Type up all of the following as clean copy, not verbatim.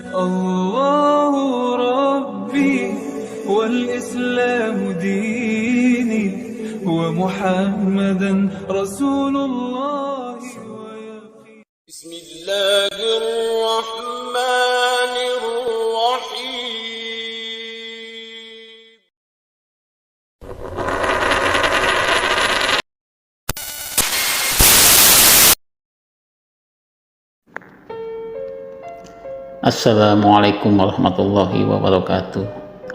الله ربي والإسلام ديني ومحمدا رسول الله بسم الله الرحمن الرحيم. Assalamualaikum warahmatullahi wabarakatuh.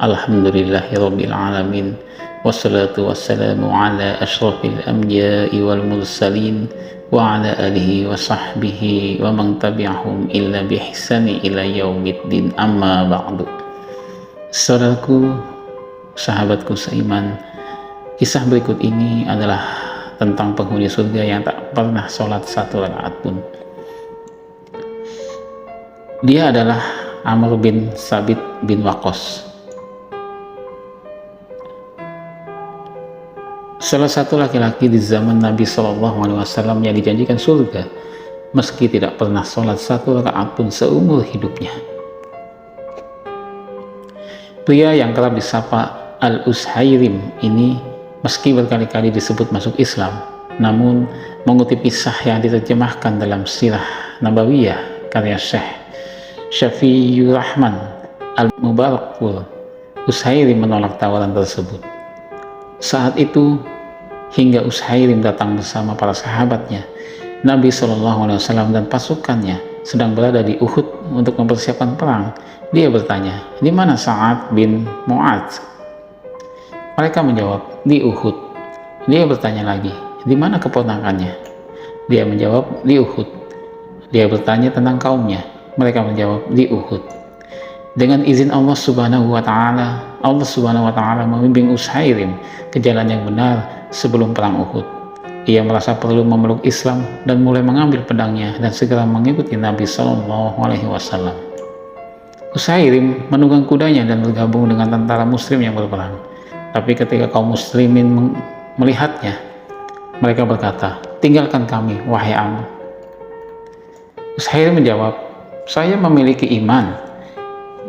Alhamdulillahirabbil alamin. Wassalatu wassalamu ala asyrafil anbiya'i wal mursalin wa ala alihi wa sahbihi wa man tabi'ahum illa bihsani ila yaumiddin, amma ba'du. Saudaraku, sahabatku seiman, kisah berikut ini adalah tentang penghuni surga yang tak pernah sholat satu rakaat pun. Dia adalah Amr bin Sabit bin Waqqas, salah satu laki-laki di zaman Nabi SAW yang dijanjikan surga meski tidak pernah sholat satu rakaat pun seumur hidupnya. Pria yang kerap disapa Al-Ushairim ini meski berkali-kali disebut masuk Islam, namun mengutip kisah yang diterjemahkan dalam Sirah Nabawiyah karya Syekh Syafi'ur Rahman Al-Mubarakpur, Ushairim menolak tawaran tersebut. Saat itu hingga Ushairim datang bersama para sahabatnya, Nabi SAW dan pasukannya sedang berada di Uhud untuk mempersiapkan perang. Dia bertanya, "Di mana Sa'ad bin Mu'adz?" Mereka menjawab, "Di Uhud." Dia bertanya lagi, "Di mana keponakannya?" Dia menjawab, "Di Uhud." Dia bertanya tentang kaumnya. Mereka menjawab, "Di Uhud." Dengan izin Allah Subhanahu wa Ta'ala, Allah Subhanahu wa Ta'ala membimbing Ushairim ke jalan yang benar sebelum perang Uhud. Ia merasa perlu memeluk Islam dan mulai mengambil pedangnya dan segera mengikuti Nabi SAW. Ushairim menunggang kudanya dan bergabung dengan tentara Muslim yang berperang. Tapi ketika kaum Muslimin melihatnya, mereka berkata, "Tinggalkan kami, wahai Amr." Ushairim menjawab, "Saya memiliki iman."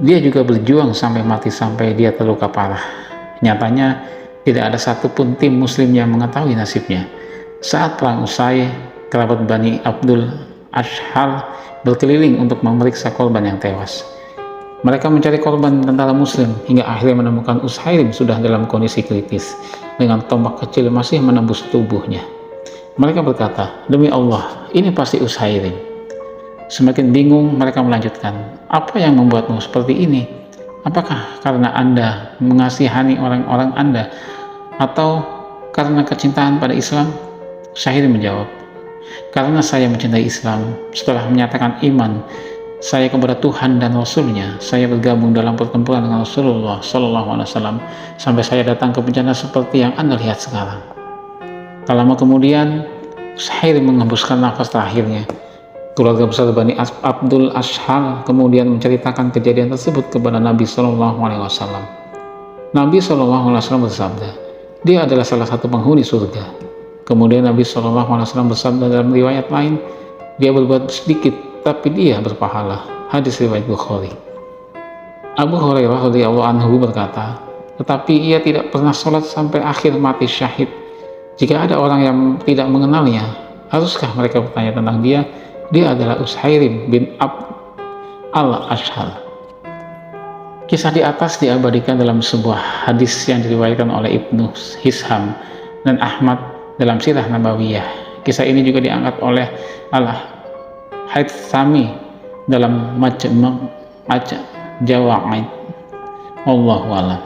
Dia juga berjuang sampai mati sampai dia terluka parah. Nyatanya tidak ada satupun tim muslim yang mengetahui nasibnya. Saat perang usai, kerabat Bani Abdul Ashhal berkeliling untuk memeriksa korban yang tewas. Mereka mencari korban tentara muslim hingga akhirnya menemukan Ushairim sudah dalam kondisi kritis dengan tombak kecil masih menembus tubuhnya. Mereka berkata, "Demi Allah, ini pasti Ushairim." Semakin bingung, mereka melanjutkan, "Apa yang membuatmu seperti ini? Apakah karena Anda mengasihani orang-orang Anda atau karena kecintaan pada Islam?" Ushairim menjawab, "Karena saya mencintai Islam. Setelah menyatakan iman saya kepada Tuhan dan Rasul-Nya, saya bergabung dalam pertempuran dengan Rasulullah SAW sampai saya datang ke bencana seperti yang Anda lihat sekarang." Tak lama kemudian, Ushairim menghembuskan nafas terakhirnya. Keluarga besar Bani Abdul Ashhal kemudian menceritakan kejadian tersebut kepada Nabi SAW. Nabi SAW bersabda, "Dia adalah salah satu penghuni surga." Kemudian Nabi SAW bersabda dalam riwayat lain, "Dia berbuat sedikit, tapi dia berpahala." Hadis riwayat Bukhari. Abu Hurairah radhiyallahu anhu berkata, "Tetapi ia tidak pernah sholat sampai akhir mati syahid. Jika ada orang yang tidak mengenalnya, haruskah mereka bertanya tentang dia? Dia adalah Ushairim bin Al-Ashhal." Kisah di atas diabadikan dalam sebuah hadis yang diriwayatkan oleh Ibnu Hisham dan Ahmad dalam Sirah Nabawiyah. Kisah ini juga diangkat oleh Al-Haythami dalam Majma' Jawaid. Wallahu a'lam.